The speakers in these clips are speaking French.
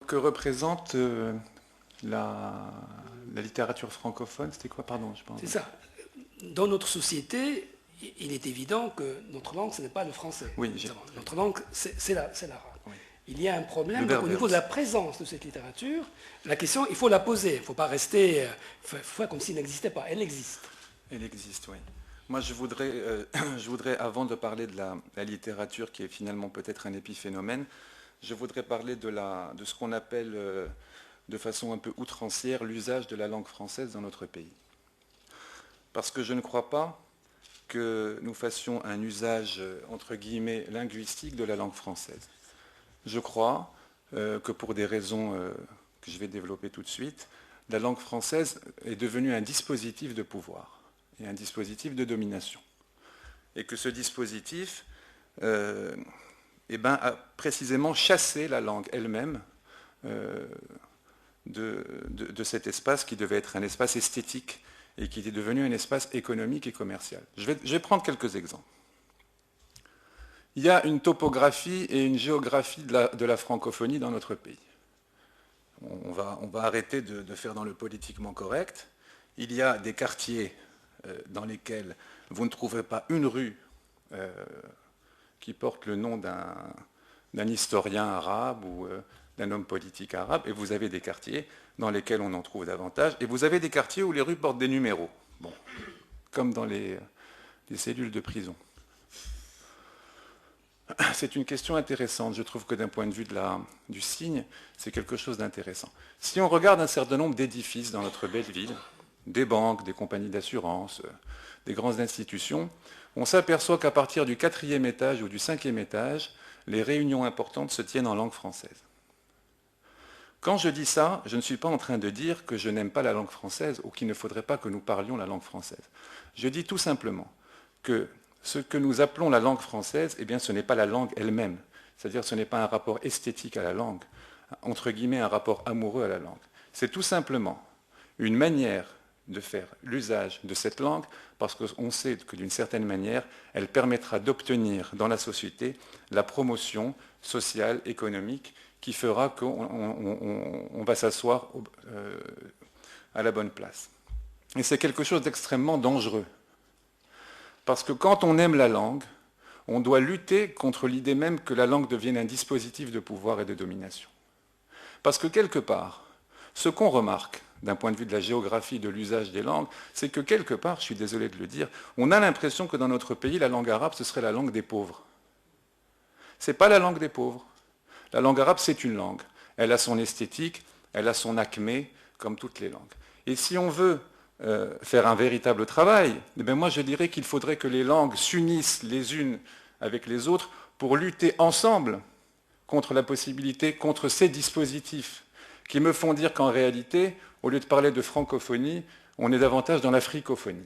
Que représente la, la littérature francophone? C'était quoi, pardon, je pense. C'est ça. Dans notre société, il est évident que notre langue, ce n'est pas le français. Oui, Notre langue, c'est l'arabe. oui. Il y a un Le problème donc, au berbère niveau de aussi. la présence de cette littérature. La question, il faut la poser. Il ne faut pas rester faire comme s'il n'existait pas. Elle existe. Elle existe, oui. Moi, je voudrais, avant de parler de la littérature, qui est finalement peut-être un épiphénomène, je voudrais parler de ce qu'on appelle, de façon un peu outrancière, l'usage de la langue française dans notre pays. Parce que je ne crois pas que nous fassions un usage, entre guillemets, linguistique de la langue française. Je crois que pour des raisons que je vais développer tout de suite, la langue française est devenue un dispositif de pouvoir et un dispositif de domination. Et que ce dispositif a précisément chassé la langue elle-même de cet espace qui devait être un espace esthétique et qui est devenu un espace économique et commercial. Je vais prendre quelques exemples. Il y a une topographie et une géographie de la francophonie dans notre pays. On va arrêter de faire dans le politiquement correct. Il y a des quartiers dans lesquels vous ne trouverez pas une rue qui porte le nom d'un historien arabe ou d'un homme politique arabe, et vous avez des quartiers dans lesquels on en trouve davantage, et vous avez des quartiers où les rues portent des numéros, bon, comme dans les cellules de prison. C'est une question intéressante. Je trouve que d'un point de vue du signe, c'est quelque chose d'intéressant. Si on regarde un certain nombre d'édifices dans notre belle ville, des banques, des compagnies d'assurance, des grandes institutions, on s'aperçoit qu'à partir du 4e étage ou du 5e étage, les réunions importantes se tiennent en langue française. Quand je dis ça, je ne suis pas en train de dire que je n'aime pas la langue française ou qu'il ne faudrait pas que nous parlions la langue française. Je dis tout simplement que ce que nous appelons la langue française, eh bien, ce n'est pas la langue elle-même. C'est-à-dire ce n'est pas un rapport esthétique à la langue, entre guillemets un rapport amoureux à la langue. C'est tout simplement une manière de faire l'usage de cette langue parce qu'on sait que d'une certaine manière, elle permettra d'obtenir dans la société la promotion sociale, économique, qui fera qu'on va s'asseoir à la bonne place. Et c'est quelque chose d'extrêmement dangereux. Parce que quand on aime la langue, on doit lutter contre l'idée même que la langue devienne un dispositif de pouvoir et de domination. Parce que quelque part, ce qu'on remarque d'un point de vue de la géographie de l'usage des langues, c'est que quelque part, je suis désolé de le dire, on a l'impression que dans notre pays, la langue arabe, ce serait la langue des pauvres. Ce n'est pas la langue des pauvres. La langue arabe, c'est une langue. Elle a son esthétique, elle a son acmé, comme toutes les langues. Et si on veut faire un véritable travail, eh bien moi je dirais qu'il faudrait que les langues s'unissent les unes avec les autres pour lutter ensemble contre la possibilité, contre ces dispositifs qui me font dire qu'en réalité, au lieu de parler de francophonie, on est davantage dans la fricophonie.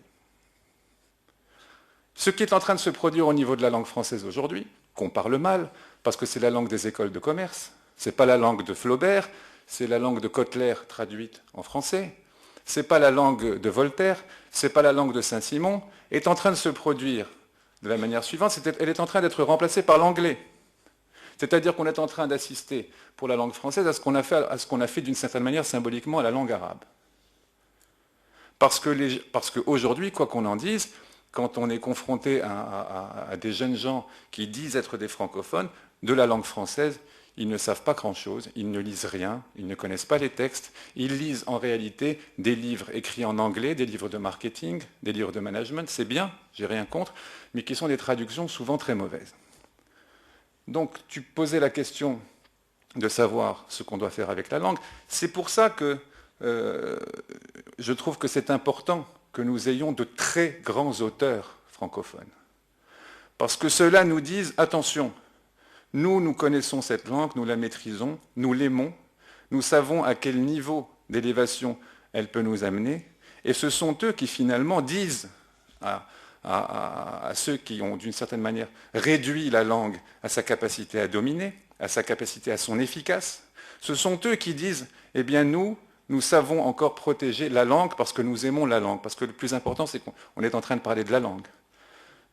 Ce qui est en train de se produire au niveau de la langue française aujourd'hui, qu'on parle mal, parce que c'est la langue des écoles de commerce, ce n'est pas la langue de Flaubert, c'est la langue de Kotler traduite en français, ce n'est pas la langue de Voltaire, ce n'est pas la langue de Saint-Simon, est en train de se produire de la manière suivante, elle est en train d'être remplacée par l'anglais. C'est-à-dire qu'on est en train d'assister pour la langue française à ce qu'on a fait d'une certaine manière symboliquement à la langue arabe. Parce qu'aujourd'hui, quoi qu'on en dise, quand on est confronté à des jeunes gens qui disent être des francophones, de la langue française, ils ne savent pas grand-chose, ils ne lisent rien, ils ne connaissent pas les textes, ils lisent en réalité des livres écrits en anglais, des livres de marketing, des livres de management, c'est bien, j'ai rien contre, mais qui sont des traductions souvent très mauvaises. Donc tu posais la question de savoir ce qu'on doit faire avec la langue, c'est pour ça que je trouve que c'est important que nous ayons de très grands auteurs francophones. Parce que ceux-là nous disent, attention, nous connaissons cette langue, nous la maîtrisons, nous l'aimons, nous savons à quel niveau d'élévation elle peut nous amener, et ce sont eux qui finalement disent à ceux qui ont d'une certaine manière réduit la langue à sa capacité à dominer, à sa capacité à son efficace, ce sont eux qui disent, eh bien nous savons encore protéger la langue parce que nous aimons la langue, parce que le plus important c'est qu'on est en train de parler de la langue.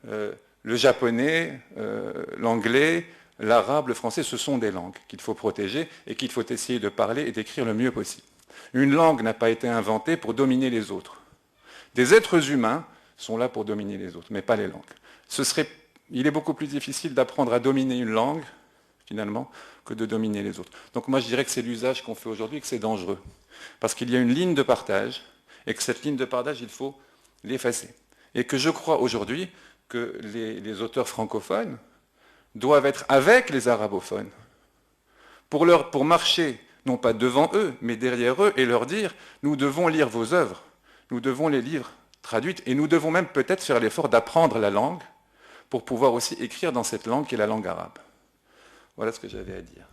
Le japonais, l'anglais, l'arabe, le français, ce sont des langues qu'il faut protéger et qu'il faut essayer de parler et d'écrire le mieux possible. Une langue n'a pas été inventée pour dominer les autres. Des êtres humains sont là pour dominer les autres, mais pas les langues. Il est beaucoup plus difficile d'apprendre à dominer une langue, finalement, que de dominer les autres. Donc moi, je dirais que c'est l'usage qu'on fait aujourd'hui et que c'est dangereux. Parce qu'il y a une ligne de partage, et que cette ligne de partage, il faut l'effacer. Et que je crois aujourd'hui que les auteurs francophones doivent être avec les arabophones pour marcher, non pas devant eux, mais derrière eux, et leur dire, nous devons lire vos œuvres, nous devons les lire traduites, et nous devons même peut-être faire l'effort d'apprendre la langue pour pouvoir aussi écrire dans cette langue qui est la langue arabe. Voilà ce que j'avais à dire.